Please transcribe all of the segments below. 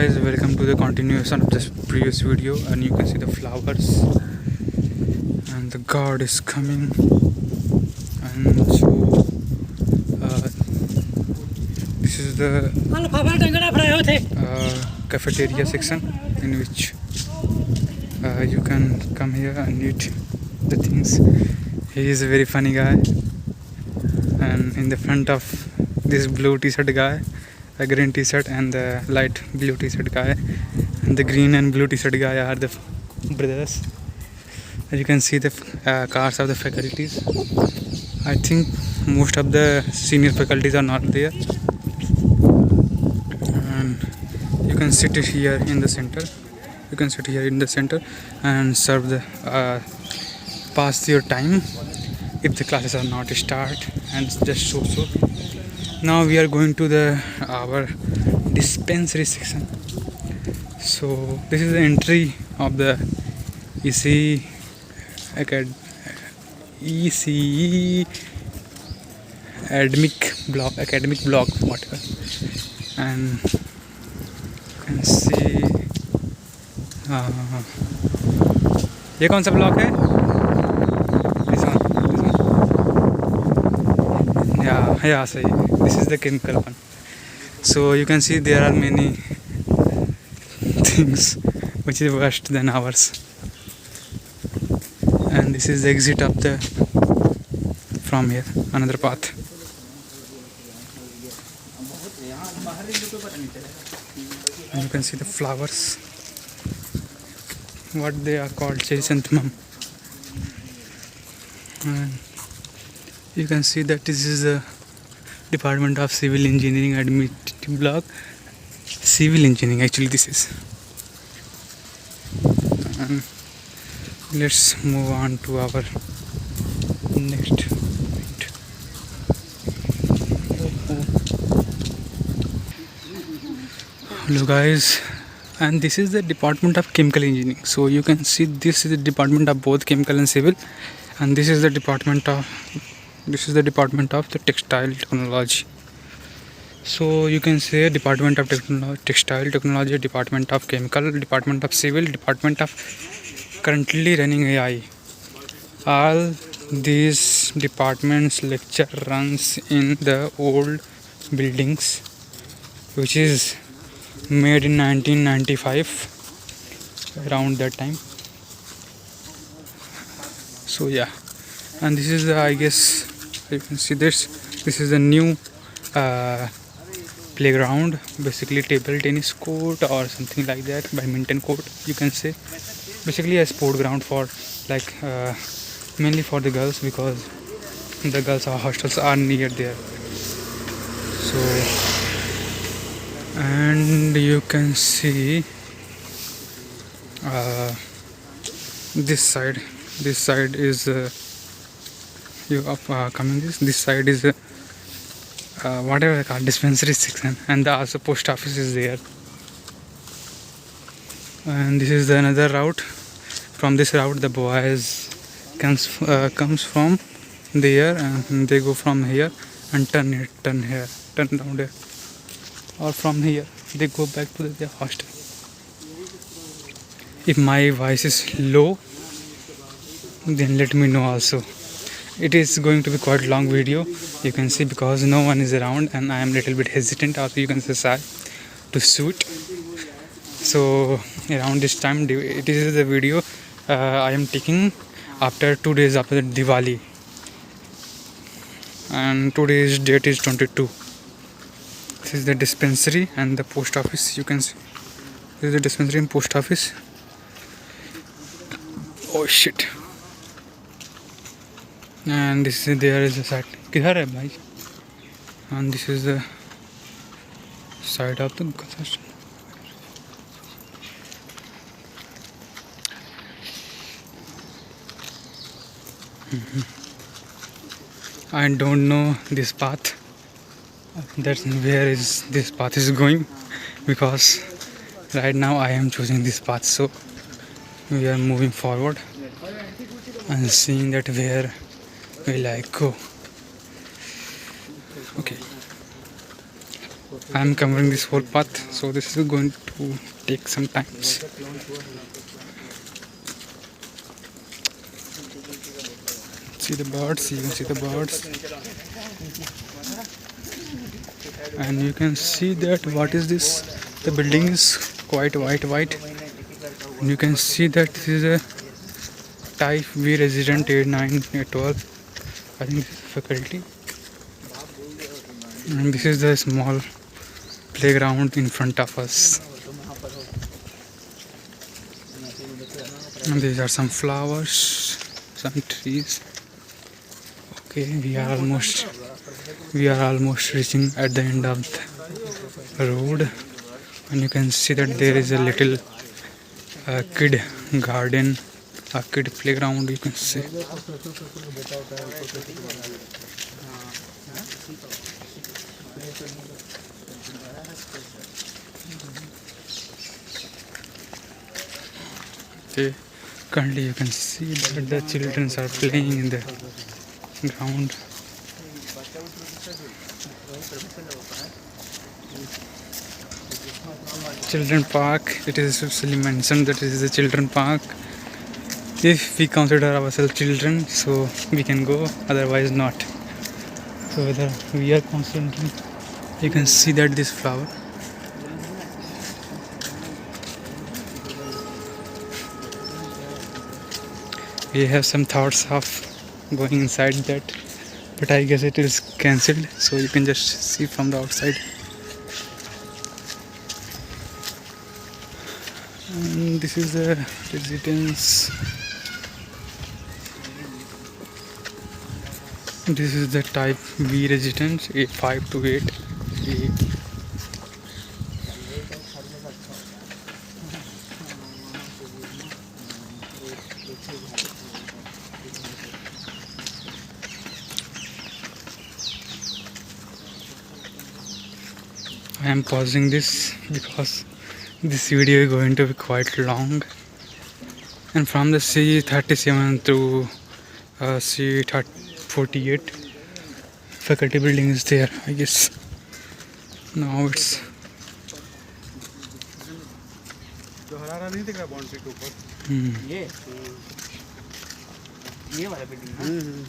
guys, welcome to the continuation of this previous video, and you can see the flowers and the god is coming. And so this is the cafeteria section in which you can come here and eat the things. He is a very funny guy, and in the front of this blue t-shirt guy, a green t-shirt, and the light blue t-shirt guy, and the green and blue t-shirt guy are the brothers. As you can see the cars of the faculties. I think most of the senior faculties are not there, and you can sit here in the center. You can sit here in the center and serve the pass your time if the classes are not start, and just so. Now we are going to the our dispensary section. So this is the entry of the ECE academic block whatever, and you can see ये कौन सा block है? This one. Yeah, सही. This is the chemical one. So you can see there are many things which is worse than ours, and this is the exit of the from here, another path. And you can see the flowers, what they are called, chrysanthemum. And you can see that this is the Department of Civil Engineering Administrative Block. Civil Engineering actually this is. And let's move on to our next point. Hello guys, and this is the Department of Chemical Engineering. So you can see this is the department of both chemical and civil, and this is the department of the textile technology. So you can say Department of Textile Technology, Department of Chemical, Department of Civil, Department of currently running AI. All these departments lecture runs in the old buildings, which is made in 1995, around that time. So yeah, and this is the, I guess you can see this is the new playground, basically table tennis court or something like that, badminton court you can say, basically a sport ground for like mainly for the girls, because the girls hostels are near there. So and you can see this side is coming this side is whatever I call dispensary section, and also post office is there. And this is another route. From this route the boys comes from there, and they go from here and turn down here, or from here they go back to their hostel. If my voice is low, then let me know also. It is going to be quite long video, you can see, because no one is around and I am little bit hesitant, also you can say shy to shoot. So around this time, it is the video I am taking after 2 days after the Diwali, and today's date is 22. This is the dispensary and the post office, you can see. This is the dispensary and post office. Oh shit. And this is, there is a side. किधर है भाई? And this is the side of the construction. I don't know this path. That's where is this path is going, because right now I am choosing this path. So we are moving forward and seeing that where will I go. Okay. I am covering this whole path, so this is going to take some time. See the birds, you can see the birds, and you can see that what is this? The building is quite white, and you can see that this is a type V resident A9 A12. I think this is faculty, and this is the small playground in front of us. And these are some flowers, some trees. Okay, we are almost reaching at the end of the road, and you can see that there is a little kid garden, a kid playground, you can see. Okay, currently you can see that the children are playing in the ground. Children park, it is especially mentioned that it is a children park. If we consider ourselves children, so we can go, otherwise not. So whether we are constantly, you can see that this flower. We have some thoughts of going inside that, but I guess it is cancelled, so you can just see from the outside. And this is the residence. This is the type V residence, A5 to 8. I am pausing this because this video is going to be quite long, and from the C37 to C48 faculty building is there, I guess. Now it's ये वाला building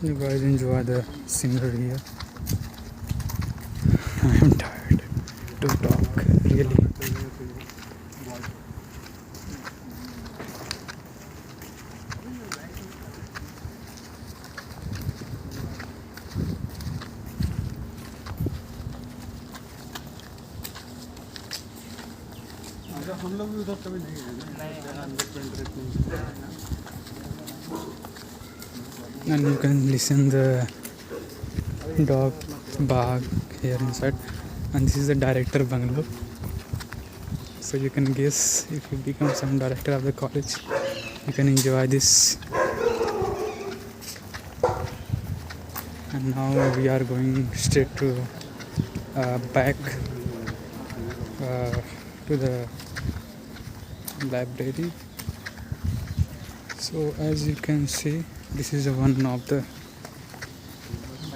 you guys enjoy the scenery here. I am tired to talk, really. हम लोग भी उधर कभी नहीं गए। And you can listen the dog bark here inside, and this is the director bungalow, so you can guess if you become some director of the college, you can enjoy this. And now we are going straight to back to the library. So as you can see, this is one of the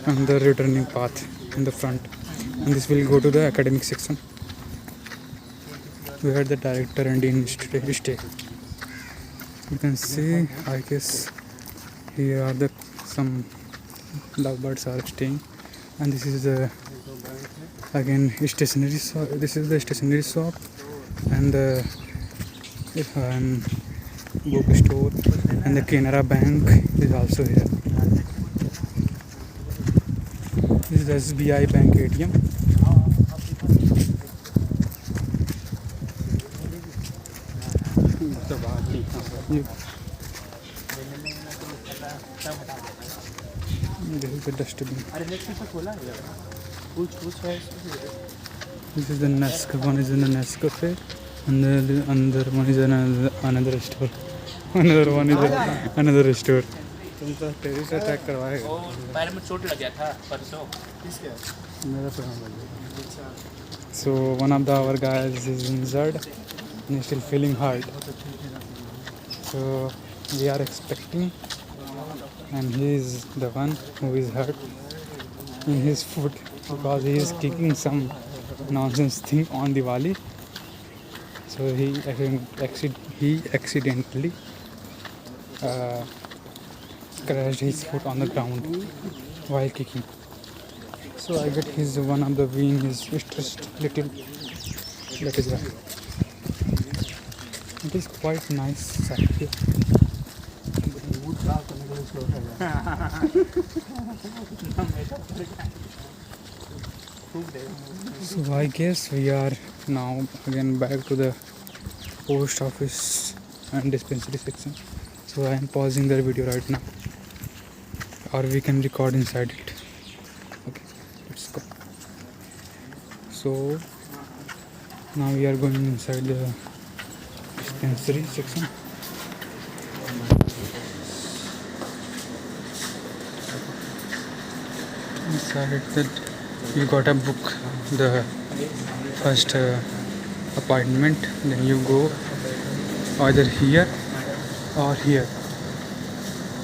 another returning path in the front, and this will go to the academic section where the director and dean stay. You can see, I guess here are the some lovebirds are staying, and this is the again stationery shop. This is the stationery shop and the bookstore, and the Canara Bank is also here. This is the SBI Bank ATM. This is the dustbin. This is the Nescafe. One is in the Nescafe, and the other one is another store. another one is another store. तुम तो terrace attack करवाएगा। पैर में चोट लग गया था परसों। मेरा पैर में लग गया। So one of our guys is injured and he's still feeling hurt. So we are expecting, and he is the one who is hurt in his foot because he is kicking some nonsense thing on Diwali. So he accidentally crashed his foot on the ground while kicking. So I get his one of the wing is stressed little. That is why. It is quite nice side here. Mood खराब करने के लिए इसको उठाया। So I guess we are now again back to the post office and dispensary section. So I am pausing the video right now, or we can record inside it. Okay, let's go. So now we are going inside the dispensary section. Inside that you gotta book the first appointment, then you go either here or here.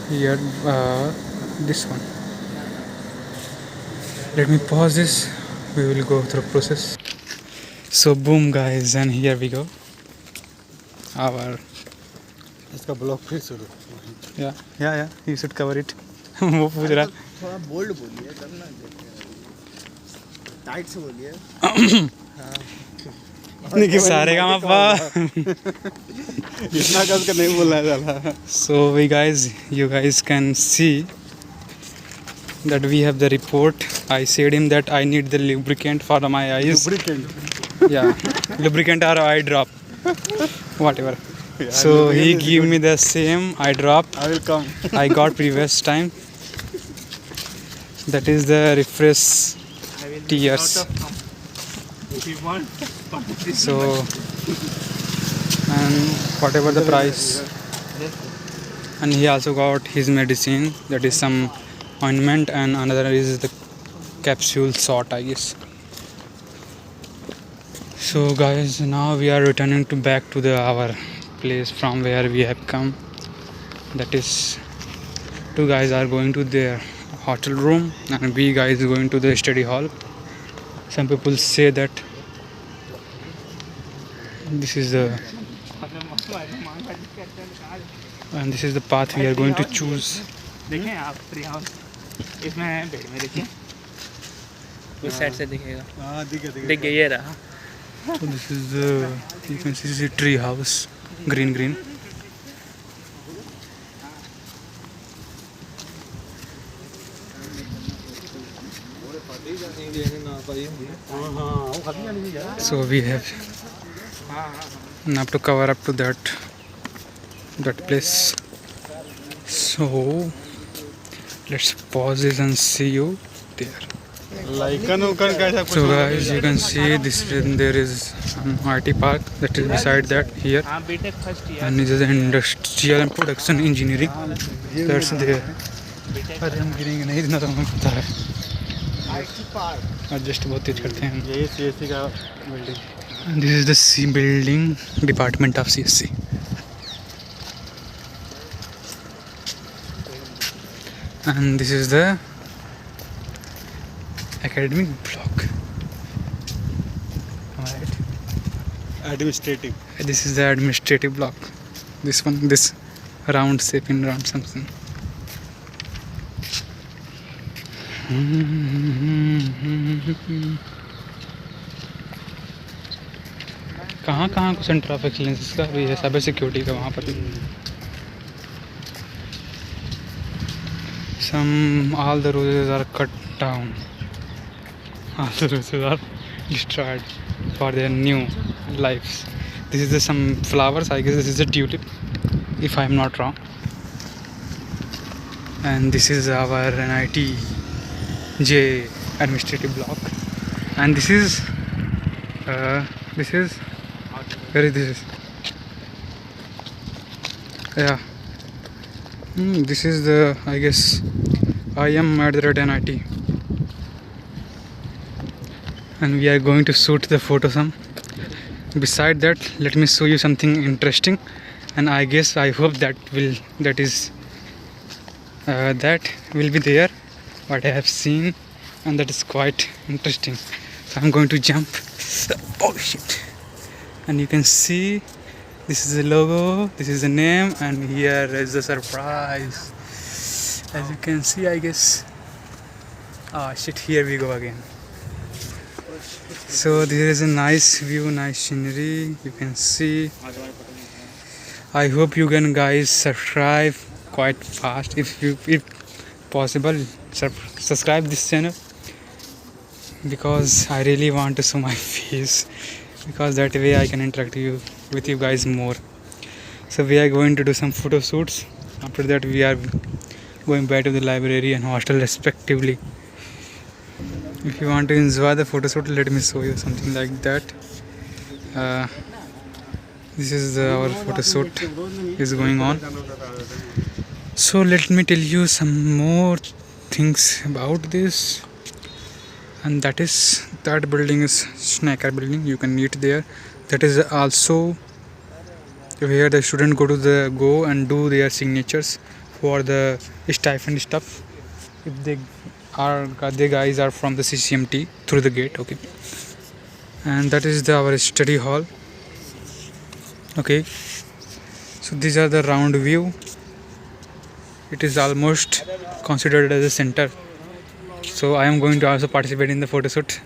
Here, this one. Let me pause this. We will go through process. So boom, guys, and here we go. Our इसका blog फिर शुरू। yeah, you should cover it. वो पूछ रहा थोड़ा bold बोलिए तब ना टाइट से बोलिए। सारे का मापा. इतना कस का नहीं बोलना है ज़्यादा। So you guys can see that we have the report. I said him that I need the lubricant for my eyes. Lubricant. Yeah, lubricant or eye drop, whatever. So he gave me the same eye drop I will come. I got previous time. That is the refresh tears. If you want. So and whatever the price, and he also got his medicine, that is some ointment, and another is the capsule shot, I guess. So guys, now we are returning back to our place from where we have come. That is, two guys are going to their hotel room and we guys going to the study hall. Some people say that this is the path we are going to choose. देखें आप tree house इसमें है bed में, देखिए इस side से दिखेगा। हाँ दिखे दिख गया, ये रहा। So this is the, you can see this is a tree house, green. So we have now to cover up to that place. So let's pause this and see you there. लाइकन उकन कैसा कुछ So guys, you can see this. There is an IT park that is beside that here, हाँ BTech first year. and this is industrial and production engineering. That's there. अरे हम गिरेंगे नहीं, इतना तो हमें पता है. एडजस्ट बहुत तेज करते हैं. यही CSC का building. And this is the C building, department of CSC. And this is the academic block. Alright. Administrative. This is the administrative block. This one, this round shape in round something. कहाँ को centre of excellence का भी है, cyber security का वहाँ पर भी. Some all the roses are cut down. All the roses are destroyed for their new lives. This is the some flowers. I guess this is a tulip, if I am not wrong. And this is our NITJ administrative block. And this is where is this? Yeah. This is the, I guess, IM@NIT, and we are going to shoot the photo some. Beside that, let me show you something interesting, and I guess I hope that will be there. What I have seen, and that is quite interesting. So I'm going to jump. Oh shit! And you can see this is the logo, this is the name, and here is the surprise. As you can see, I guess. Ah shit! Here we go again. So there is a nice view, nice scenery. You can see. I hope you can guys subscribe quite fast if possible. Subscribe this channel because I really want to show my face, because that way I can interact with you guys more. So we are going to do some photo shoots. After that we are going back to the library and hostel respectively. If you want to enjoy the photo shoot, let me show you something like that. This is our photo shoot is going on. So let me tell you some more things about this, and that building is Snacker building. You can meet there. That is also where the student go and do their signatures for the stipend stuff. If the guys are from the CCMT through the gate, okay. And that is our study hall. Okay. So these are the round view. It is almost considered as a center. So I am going to also participate in the photo shoot.